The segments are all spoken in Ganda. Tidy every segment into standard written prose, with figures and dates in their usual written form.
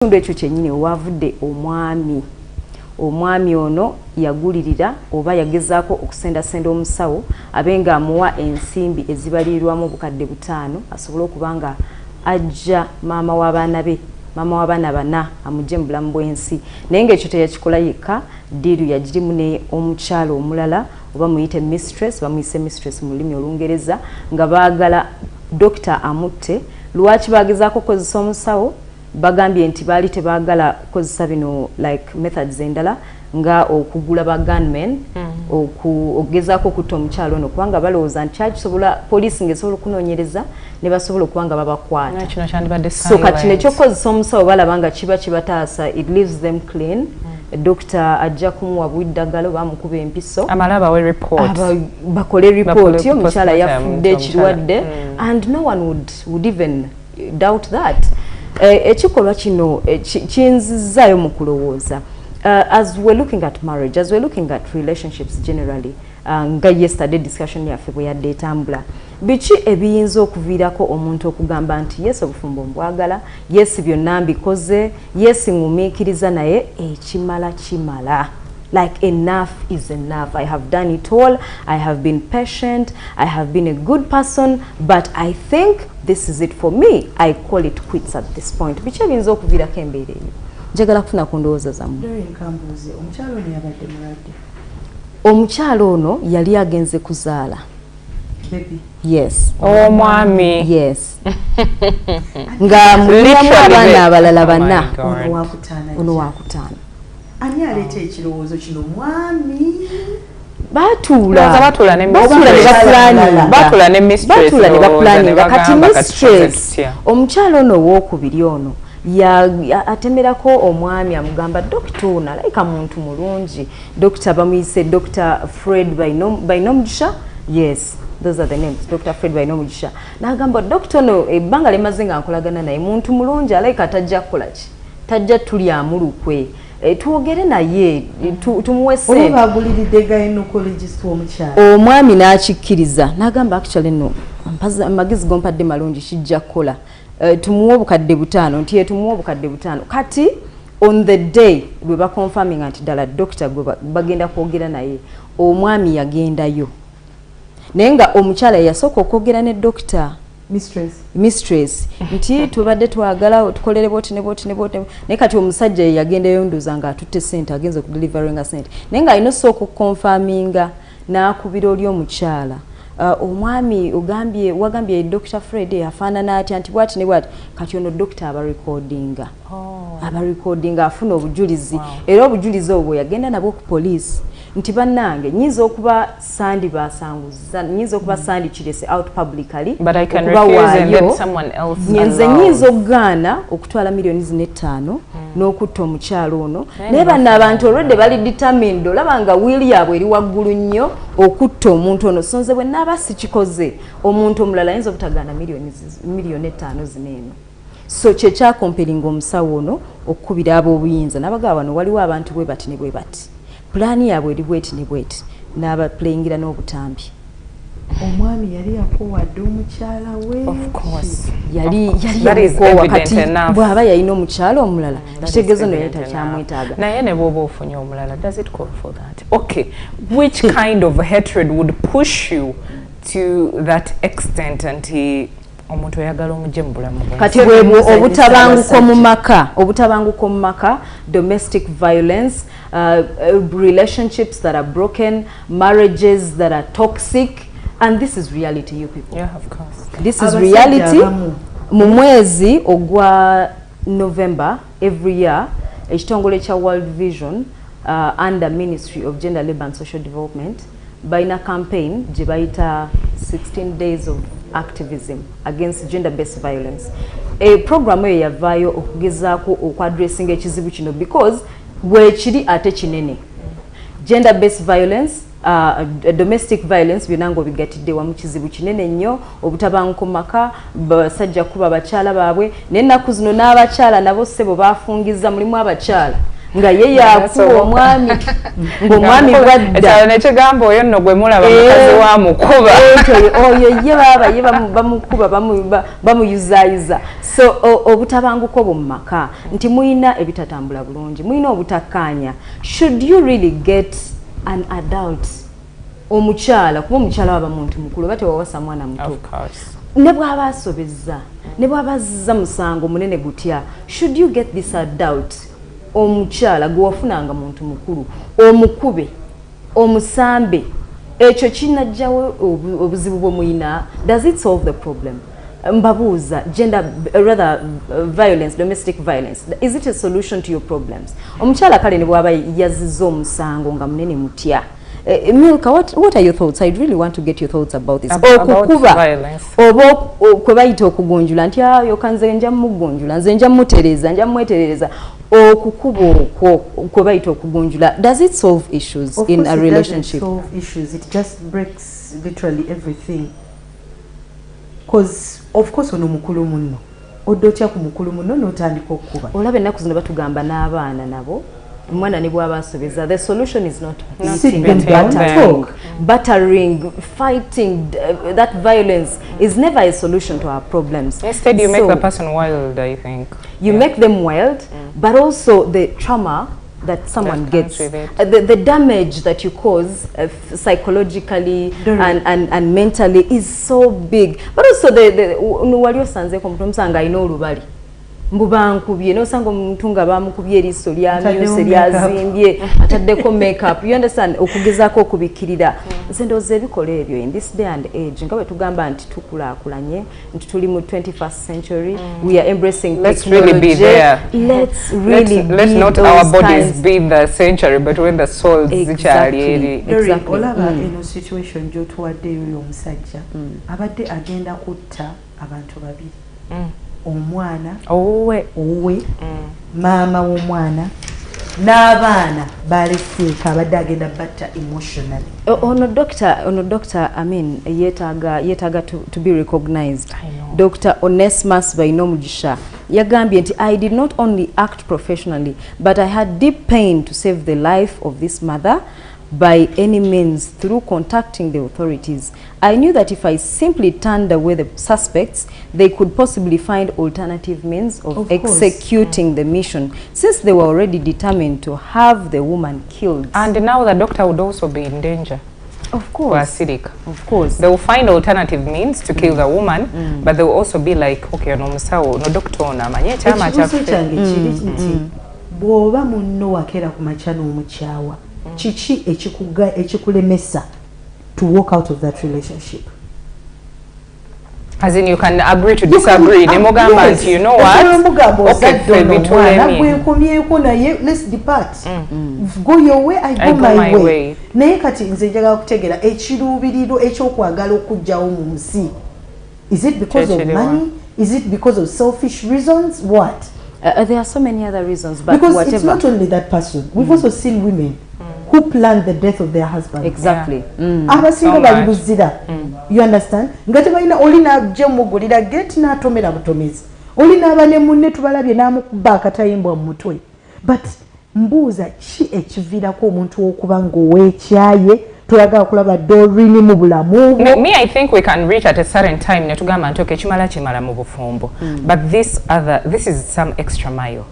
Tundu ekyo kyennyini wavudde omwami ono yagulirira oba yagezaako okusendasenda omusawo abenga amuwa ensimbi ezibalirirwamu obukadde 5 asobole okubanga ajja maama w'abaana bana amugye mu bulamu bw'ensi naye ng'ekyo teyakikola yekka diiru yagirimu ne omukyalo omulala oba muyite mistress bamuyise mistress mu lulimi Olungereza nga baagala dokita amutte lwaki bagezaako okukozesa omusawo bagambye nti baali tebaagala kukozesa bino like methods endala nga okugula ba gunmen okugezaako okutta omukyalo ono kubanga balowooza nti kyakisobola poliisi ng'esobola okunoonyereza ne basobola okubanga babakwata so kati nekyokukozesa omusawo balaba nga kiba kibataasa it leaves them clean Dokita ajja kumuwa bw'eddagala bamukuba empiso bakole ripooti omukyala yafudde ekirwadde and no one would even doubt that ekikolwa kino kinzizaayo mu kulowooza as we're looking at marriage, as we're looking at relationships generally nga yesterday discussion yaffe bwe yadde etambula biki ebiyinza okuviirako omuntu okugamba nti yes obufumbo mbwagala yes byonna mbikoze yes ngumiikiriza naye ekimala kimala like enough is enough. I have done it all. I have been patient. I have been a good person, but I think this is it for me. I call it quits at this point. Bichi ebiyinza okuviirako embeera eyo njagala kufuna ku ndowooza zammwe. Omukyalo ono yali agenze kuzaala. Yes. Omwami. Yes. Nga mulimu abaana abalala bana ono wakutaano. Ani alete ekirowoozo kino mwami batula ne mistress kati mistress omukyalo ono owokubiri ono atemerako omwami amugamba dokita ono alayika muntu mulungi dokita bamuyise Dr. Fred Bainomujisha yes those are the names Dr. Fred Bainomujisha n'agamba dokita ono ebbanga lemaze nga nkolagana naye muntu mulungi alayika tajja kukolaki tajja tulyamu lukwe tuogere naye tumuwe sente baguliride gynecologist omukyala omwami n'akikkiriza n'agamba actually no amagezi gompadde malungi kijja kukola tumuwe obukadde 5 nti tumuwe obukadde 5 kati on the day bwe baconfirming nti ddala doctor bagenda kwogera naye omwami yagendayo naye nga omukyala yasooka okwogera ne doctor mistress nti tubadde twagala tukolere boti naye kati omusajja yagendayo nduza nga atutte sente agenze okudeliveringa sente naye nga alina osooka okukonfaminga n'akubira oli omukyala omwami wagambye Dr. Fred afaanana atya nti bwati ne bwati kati ono dokita abarekodinga afuna obujulizi era obujulizi obwo yagenda nabwo ku poliisi nti bannange nyinza okuba sandi basanguza nyinza okuba sandi kirese out publicly but I can refuse and let someone else nyinza okugaana okutwala millions 5 n'okutta omukyalo ono naye banna abantu olwedde bali determined olaba nga wiili yaabwe eri waggulu nnyo okutta omuntu ono sonze bwe naaba sikikoze omuntu omulala ayinza obutagaana millions 5 zineeno so kyekyakompelinga omusawo ono okukubira ab'obuyinza n'abagaba wano waliwo abantu bwe bati ne bwe bati pulaani yaabwe eri bweti ne bweti n'abaplayingira n'obutambi omwami yali yakowadde omukyala we of course yali wakati bw'aba yalina omukyala omulala kitegeeza no yali takyamwetaaga naye ne bw'oba ofunye omulala does it call for that okay which kind of hatred would push you to that extent nti omuntu oyagala omugye mu bulamu bwe kati obutabanguko mu maka domestic violence relationships that are broken marriages that are toxic and this is reality you people yeah of course this is reality mu mwezi ogwa November every year ekitongole kya World Vision under Ministry of Gender Labour and Social Development baina campaign gye bayita 16 days of activism against gender-based violence. A program eyo yavaayo okugezaako okwadressinga ekizibu kino because bwekiri ate kinene. Gender-based violence, domestic violence byonna ng'obigatidde wamu kizibu kinene nnyo obutabanguko mu maka basajja kuba abakyala baabwe n'ennaku zino n'abakyala nabo ssebo baafungiza mulimu abakyala nga ye yakuwa omwami ng'omwami bwadda nekigamba oyo nno gwe mulaba mukazi wa mukuba oyo ye baba ye bamukuba bamuyuzaayiza. So obutabanguko bwo mu maka nti muyina ebitatambula bulungi, muyina obutakkaanya. Should you really get an adult omukyala kuba omukyala waba muntu mukulu oba tewawasa mwana muto ne bw'aba asobezza ne bw'aba azza musango munene gutya, should you get this adult omukyala gwe wafunanga muntu mukulu omukube omusambe ekyo kinajjawo obuzibu bwe muyina? Does it solve the problem? Mbabuuza, gender rather violence, domestic violence, is it a solution to your problems? Omukyala kale ne bw'aba yazizza omusango nga munene mutya. Milka, what are your thoughts? I really want to get your thoughts about this. About violence. Oba kwe bayita okugunjula nti yoka nze nja mugunjula, nze nja mutereza, nja mwetereza. Okukuba okwo kwe bayita okugunjula, does it solve issues in a relationship? It doesn't solve issues. It just breaks literally everything. Because of course ono mukulu munno odotya ku mukulu munno n'otandika okukuba. Olaba ennaku zino batugamba n'abaana nabo mwana ne bw'aba asobeza, the solution is not battering, fighting. That violence is never a solution to our problems. Instead, you make the person wild, I think. You make them wild, but also the trauma that someone gets, the damage that you cause psychologically and mentally is so big. But also the wali osanze ko mutu musanga ino olubali mbubankubye nosanga omuntu nga bamukubye eriiso lyamyuse lyazimbye ataddeko makeup, you understand, okugezako okubikirira. Nze ndowooza ebikola ebyo in this day and age nga bwe tugamba nti tukulaakulanye nti tuli mu 21st century, we are embracing technology. Really be there. Let's really let's not our bodies be the century, but when the souls exactly. Olaba eno situation gy'otuwaddeyo y'omusajja abadde agenda kutta abantu babiri, omwana owe maama w'omwana n'abaana baleseeka abadde agenda batta emotionally. Ono doctor I mean yetaaga to be recognized. Dr. Onesmus Bainomugisha yagambye nti I did not only act professionally but I had deep pain to save the life of this mother by any means through contacting the authorities. I knew that if I simply turned away the suspects, they could possibly find alternative means of executing the mission, since they were already determined to have the woman killed. And now the doctor would also be in danger. Of course. Acidic. Of course. They will find alternative means to kill the woman, but they will also be like, okay, no musawo, no doctor, na manye chama chafe. Bw'oba munno wakeera ku makya n'omukyawa, kiki ekikulemesa to walk out of that relationship? As in, you can agree to disagree. Yes. You know what? Okay, let's depart. Go your way, I go my way. Naye kati nze njagala kutegeera ekiruubiriro ekyokwagala okujjawo mu nsi. Is it because of money? Is it because of selfish reasons? What? There are so many other reasons, but because whatever. It's not only that person. We've also seen women who planned the death of their husband. Exactly. Abasinga bali buzira. You understand? Ngati balina olina jemugulira gate n'atomera butomezi. Olina abane munne tubalabye n'amukuba akatayimbwa mu mutwe. But mbuuza ki ekiviirako omuntu okuba ng'oweekyaye tuyagala kulaba dorini mu bulamu. Me, I think we can reach at a certain time ne tugamba nti kimala mu bufumbo. But this is some extra mile.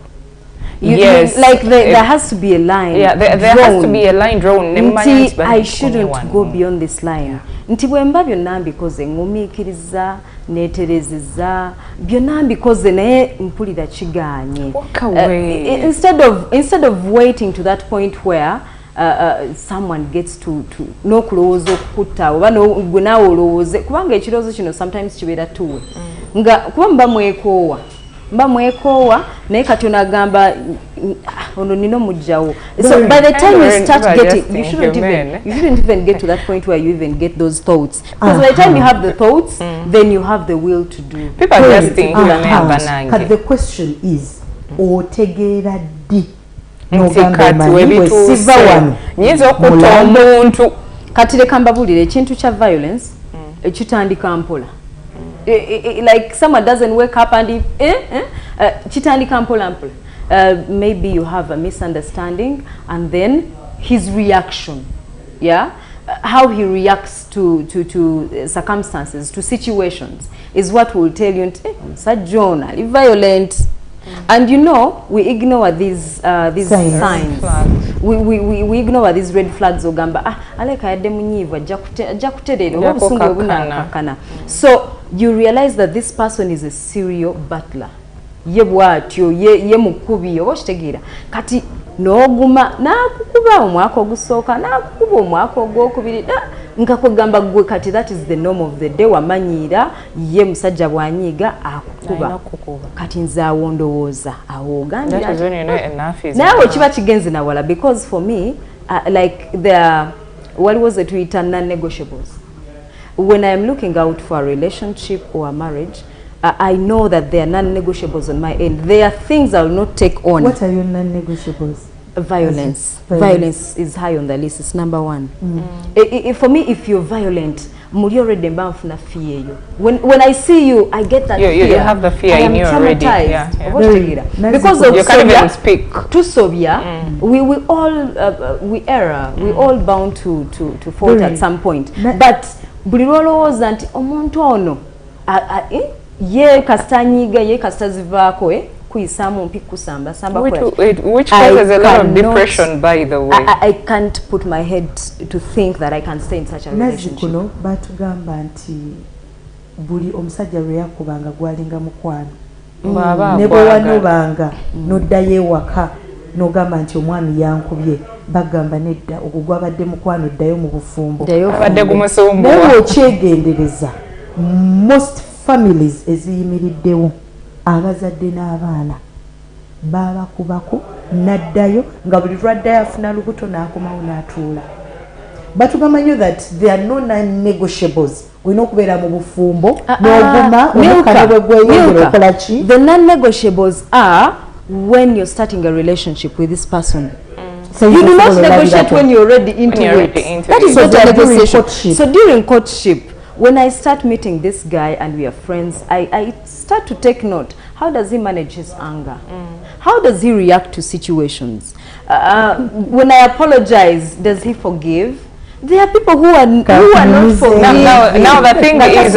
Yes, like there has to be a line. Yeah, there has to be a line drawn. I shouldn't go beyond this line. Nti bwemba byonna mbikoze ngumiikiriza neeterezeza byonna mbikoze naye mpulira kigaanye. Instead of waiting to that point where someone gets to n'okulowooza okukutta oba gwe naawe olowooze kubanga ekirowoozo kino sometimes kibeera tuwe nga kuba mba mwekoowa naye kati onagamba ono nina omugjawo. So by the time you start getting, you shouldn't even get to that point where you even get those thoughts, because by the time you have the thoughts, then you have the will to do. People are just thinking but the question is otegeera ddi nyinza okutta omuntu kati leka mbabuulire ekintu kya violence ekitandika mpola. Like someone doesn't wake up and kitandika mpola. maybe you have a misunderstanding, and then his reaction, yeah, how he reacts to circumstances, to situations, is what will tell you, Sir John, are violent. And you know, we ignore these signs. We ignore these red flags. So you realize that this person is a serial battler. Kati n'oguma n'akukuba omwaka ogusooka n'akukuba omwaka ogwokubiri nkakugamba gwe kati that is the norm of the day wamanyiira ye musajja bwanyiiga akukuba kati nze awo ndowooza awo ogambira naawe kiba kigenze nawala because for me like what was it we non-negotiables when I am looking out for a relationship or a marriage. I know that they are non-negotiables on my end. There are things I will not take on. What are your non-negotiables? Violence. Violence is high on the list. It's number one. For me, if you're violent, when I see you, I get that fear. You have the fear in you already. Yeah. Because of you can't even speak. To Sovia, we all we err. We all bound to fault at some point. But bulirolo was that omuntu ono ye kastanyiga ye kastazivako kuisamu mpi kusamba samba which causes a lot of depression by the way. I can't put my head to think that I can stay in such a relationship. Kuno batugamba nti buli omusajja lwe yakubanga gwalinga mukwano ne bwe wanobanga noddayo ewaka n'ogamba nti omwami yankubye bagamba nedda ogwo gwabadde mukwano ddayo mu bufumbo abadde gumusumbuwa naye okyegendereza most families eziyimiriddewo abazadde n'abaana babakubako naddayo nga buli lwaddayo afuna lubuto n'akomawo n'atuula batugamba nnyo that there are no non-negotiables olina okubeera mu bufumbo n'oguma omukana bwe gweyongera okola ki. The non-negotiables are when you're starting a relationship with this person. So you do not negotiate when you're already into it. That is not a negotiation. So during courtship, when I start meeting this guy and we are friends, I start to take note. How does he manage his anger? How does he react to situations? When I apologize, does he forgive? There are people who are not forgiving. Now the thing is,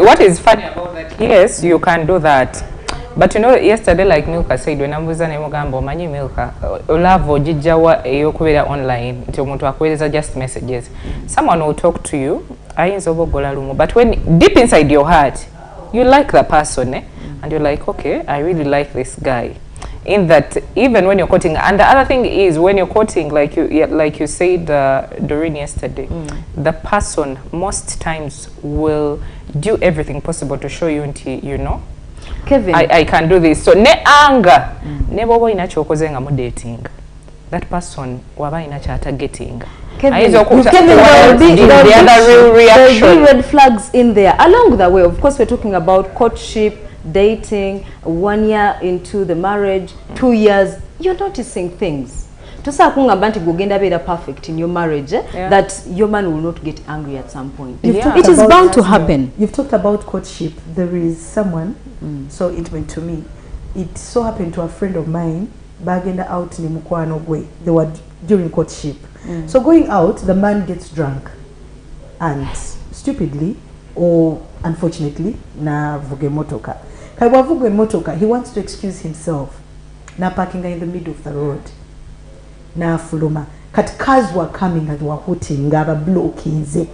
what is funny about that? Yes, you can do that. But you know, yesterday, like Milka said, when I'm with Mugambo, Mani Milka, Olavo, Jijawa, Yokubera online, to just messages. Someone will talk to you, but when deep inside your heart, you like the person, and you're like, okay, I really like this guy. In that, even when you're quoting, and the other thing is, when you're quoting, like you said, Doreen yesterday, the person most times will do everything possible to show you, you know, Kevin, I can do this. So ne anger, never wa ina chokoze nga mo dating. That person waba ina cha targeting. Kevin, there will be red flags in there. Along the way, of course, we're talking about courtship, dating, 1 year into the marriage, 2 years. You're noticing things. Perfect in your marriage, that your man will not get angry at some point. It is bound to happen. You've talked about courtship. There is someone so intimate to me. It so happened to a friend of mine. Bagenda out ni mukwano gwe. They were during courtship. So going out, the man gets drunk, and stupidly or unfortunately, na vuge motoka. Kaiwa vuge motoka. He wants to excuse himself. Na parking in the middle of the road. Na fuluma kati cars were coming and were hooting ngaba blockinze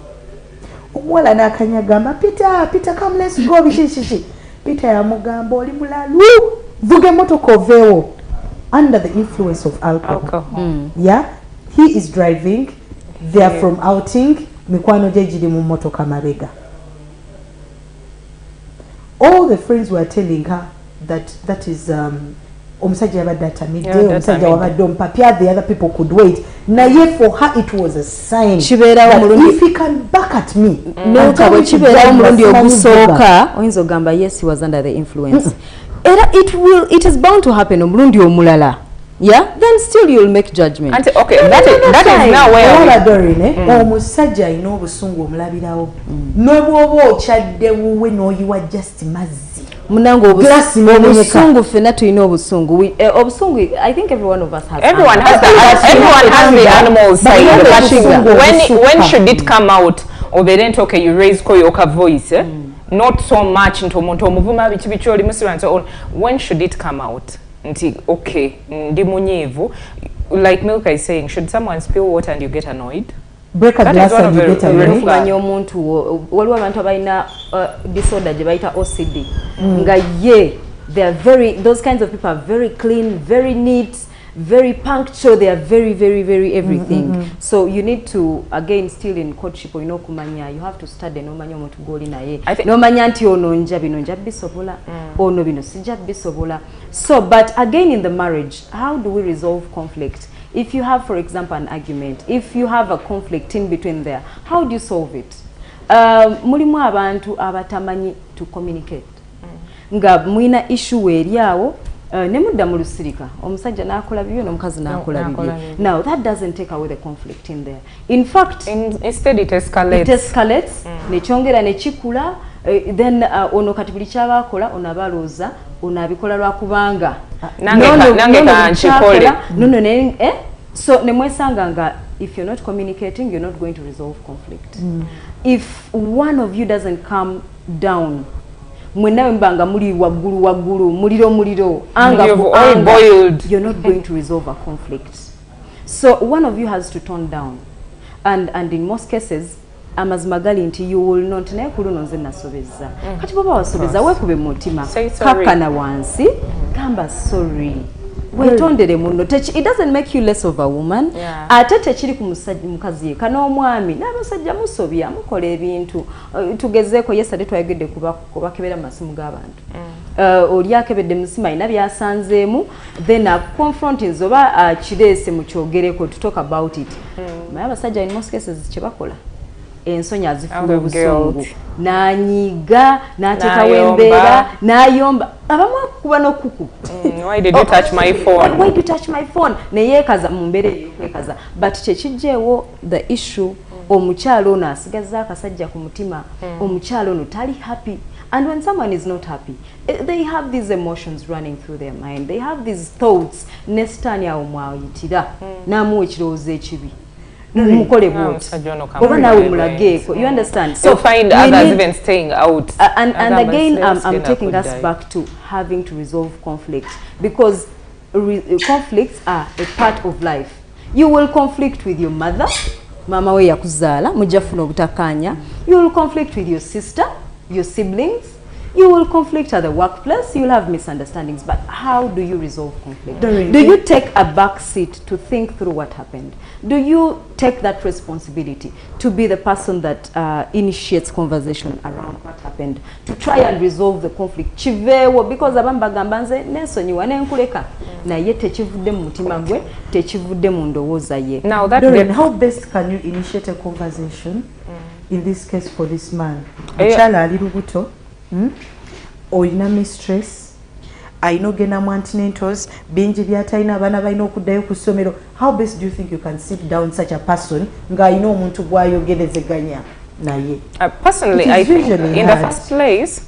omwala nakanyagamba Peter come let's go bishishi Peter ya mugamba oli mulalu vuge motoka ovewo under the influence of alcohol. Yeah, he is driving, they are from outing, mikwano jejiri mu motoka mabega. All the friends were telling her that is omusajja yabadde atamidde omusajja wabadde omupapya, the other people could wait. Naye for her it was a sign that if he can back at me kibeerawo omulundi ogusooka oyinza ogamba yes he was under the influence. It is bound to happen omulundi omulala. Yeah, then still you'll make judgment. Okay, that is now where omusajja alina obusungu omulabirawo n'obwoba okyadde wuwe n'oyiwa just mazzi munango obusungu fena tulina obusungu. Obusungu, I think every one of us has. Everyone has the animal side. But when should it come out? Or they didn't okay, you raise koyoka voice, not so much into omuntu omuvuma bichi bicholi musiba so on. When should it come out? Nti okay, ndi munyevu. Like Milka is saying, should someone spill water and you get annoyed? Break a glass and you get annoyed. Waliwo abantu abalina disorder je bayita OCD. Nga ye, they are those kinds of people are very clean, very neat, very punctual. They are very everything. So you need to, again, still in courtship, kumanya, you have to study no manya omuntu goli naye. No manya nti ono nja bisobola, ono bino sija bisobola. So, but again in the marriage, how do we resolve conflict? If you have, for example, an argument, if you have a conflict in between there, how do you solve it? Mulimu abantu abatamanyi to communicate. Nga muina issue eriawo, nemudda mu lusirika, omusajja nakola bibyo n'omukazi nakola bibyo. Now, that doesn't take away the conflict in there. In fact, instead it escalates. It escalates, nekyongera nekikula, then ono kati buli kyabakola onabalooza, onabikola lwakubanga. Nange kanchikole. So nemwesanga nga if you're not communicating, you're not going to resolve conflict. If one of you doesn't calm down, mwenawe mbanga muri waguru muliro anga boiled, you're not going to resolve a conflict. So one of you has to tone down, and in most cases amazmagali nti you will not naye kuno nze nasobeza kati baba wasobeza wekube mutima kakana wansi gamba sorry wetondere muno. It doesn't make you less of a woman. Ate tekiri ku mukazi kana omwami n'abasajja musobya mukola ebintu tugezeeko yesterday twayogedde kuba kebera masimu g'abantu oli akebedde musima ina byasanzeemu then confront nzoba kirese mu kyogereko to talk about it. Abasajja in most cases kye bakola ensonyi azifuula obusungu n'anyiga n'ateekawo embeera n'ayomba abamu akukuba n'okuku. Why did you touch my phone? Why did you touch my phone? Neyeekaza mu mbeera eyeekaza. But kyekijjeewo the issue omukyalo ono asigaza akasajja ku mutima, omukyalo ono tali happy. And when someone is not happy, they have these emotions running through their mind. They have these thoughts. Nesitani awo mwayitira n'amuwa ekirowoozo ekibi. Mukole bwoti oba nawe mulageeko, you understand? So find others even staying out. And again, I'm taking us back to having to resolve conflict, because conflicts are a part of life. You will conflict with your mother, mama we yakuzaala mujja funa obutakanya. You will conflict with your sister, your siblings. You will conflict at the workplace. You will have misunderstandings. But how do you resolve conflict? Do you take a back seat to think through what happened? Do you take that responsibility to be the person that initiates conversation around what happened, to try and resolve the conflict? Chivewo, because abamba gambanze nensonyiwa nenkuleka naye tekivudde mu mutima gwe, tekivudde mu ndowooza ye. Now that Doreen, how best can you initiate a conversation in this case for this man? Mukyala ali lubuto. Oyina mistress, ayina ogenda mu antinatals, bingi byatalina abaana balina okuddayo ku ssomero. How best do you think you can sit down such a person ng'ayina omuntu gw'ayogerezeganya naye? Personally, I think in the first place,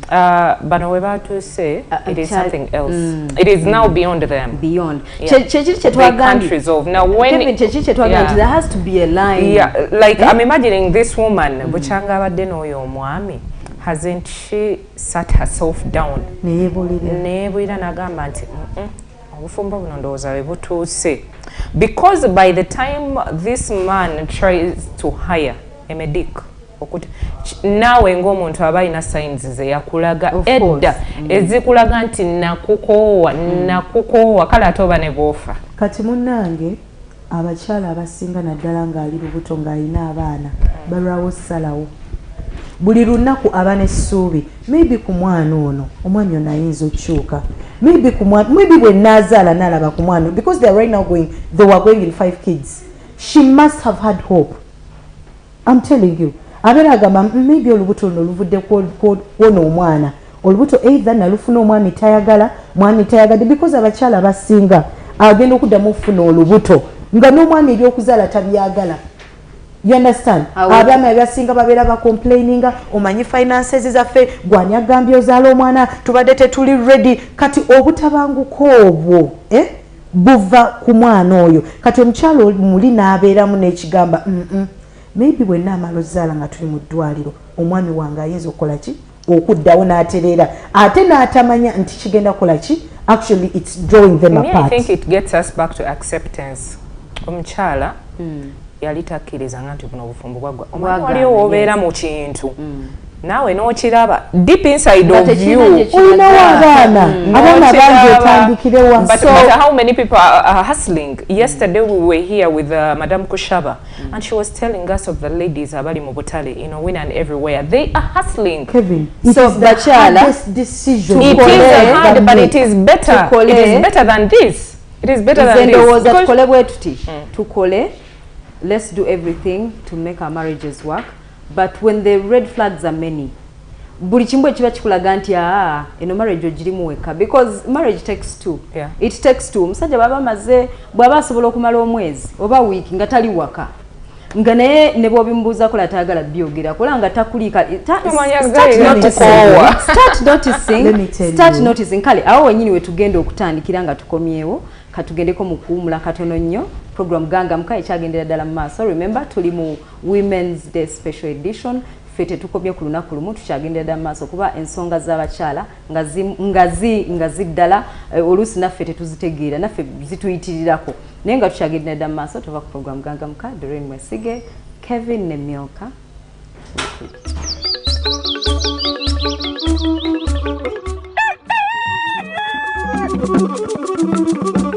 bano we batu say it is something else. It is now beyond them. Beyond. They can't resolve. Now when there has to be a line. Yeah, like I'm imagining this woman, buchanga badde n'oyo omwami. Hasn't she sat herself down? Neebulira nagamba nti obufumbo buno ndowooza bwe butuuse. Because by the time this man tries to hire a medic, naawe ng'omuntu aba alina signs ze yakulaga edda ezikulaga nti nakukoowa kale ate oba ne boofa. Kati munnange abakyala abasinga naddala ng'ali lubuto ng'alina abaana balwawo ssalawo. Buli lunaku aba n'essuubi maybe ku mwana ono omwami ono ayinza okukyuka, maybe bwe naazaala n'alaba ku mwana, because they were going in 5 kids. She must have had hope. I'm telling you. Abeera agamba maybe olubuto luno luvudde kwona omwana, olubuto either nalufuna omwami tayagala, mwami tayagadde, because abakyala abasinga agenda okuddamu okufuna olubuto nga n'omwami ebyokuzaala tabyagala. You understand? Abaana abasinga babeera ba complaininga omanyi finances zaffe gwani agambye ozaala omwana tubadde tetuli ready kati obutabanguko obwo buva ku mwana oyo kati omukyalo muli n'abeeramu n'ekigamba maybe bwe naamala ozaala nga tuli mu ddwaliro omwami wange ayinza okukola ki okuddawo n'atereera ate n'atamanya nti kigenda kukola ki actually it's drawing them apart. I think it gets us back to acceptance. Omukyala yali takkirizanga nti buno obufumbo bwaggwa omwana wali obeera mu kintu naawe n'okiraba deep inside of you olinawo abaana bangi otandikirewa. But how many people are hustling? Yesterday we were here with Madame Kushaba and she was telling us of the ladies abali mu butale when and everywhere they are hustling. Kevin, so the hardest decision. It is hard, but it is better. It is better than this. It is better than this. Tukole, let's do everything to make our marriages work. But when the red flags are many, buli kimbo ekiba kikulaga nti eno marriage ogirimu weka, because marriage takes two. Yeah. It takes two. Musajja bw'aba asobola okumala omwezi oba wiiki nga tali waka nga naye ne bw'obimbuuza kola taagala byogera kola nga takuliika start noticing kale awo wenyini wetugenda okutandikira nga tukomyewo katugendeko mu kuwumula katono nnyo program ganga muka ekyagendera ddala mu maaso. Remember tuli mu Women's Day Special Edition fete tukomye ku lunaku lumu tukyagendera ddala mu maaso kuba ensonga z'abakyala nga ziddala oluusi naffe tetuzitegeera naffe zituyitirirako naye nga tukyagendera ddala mu maaso tuva ku program ganga muka Doreen Mwesige Kevin ne Milka. Thank you.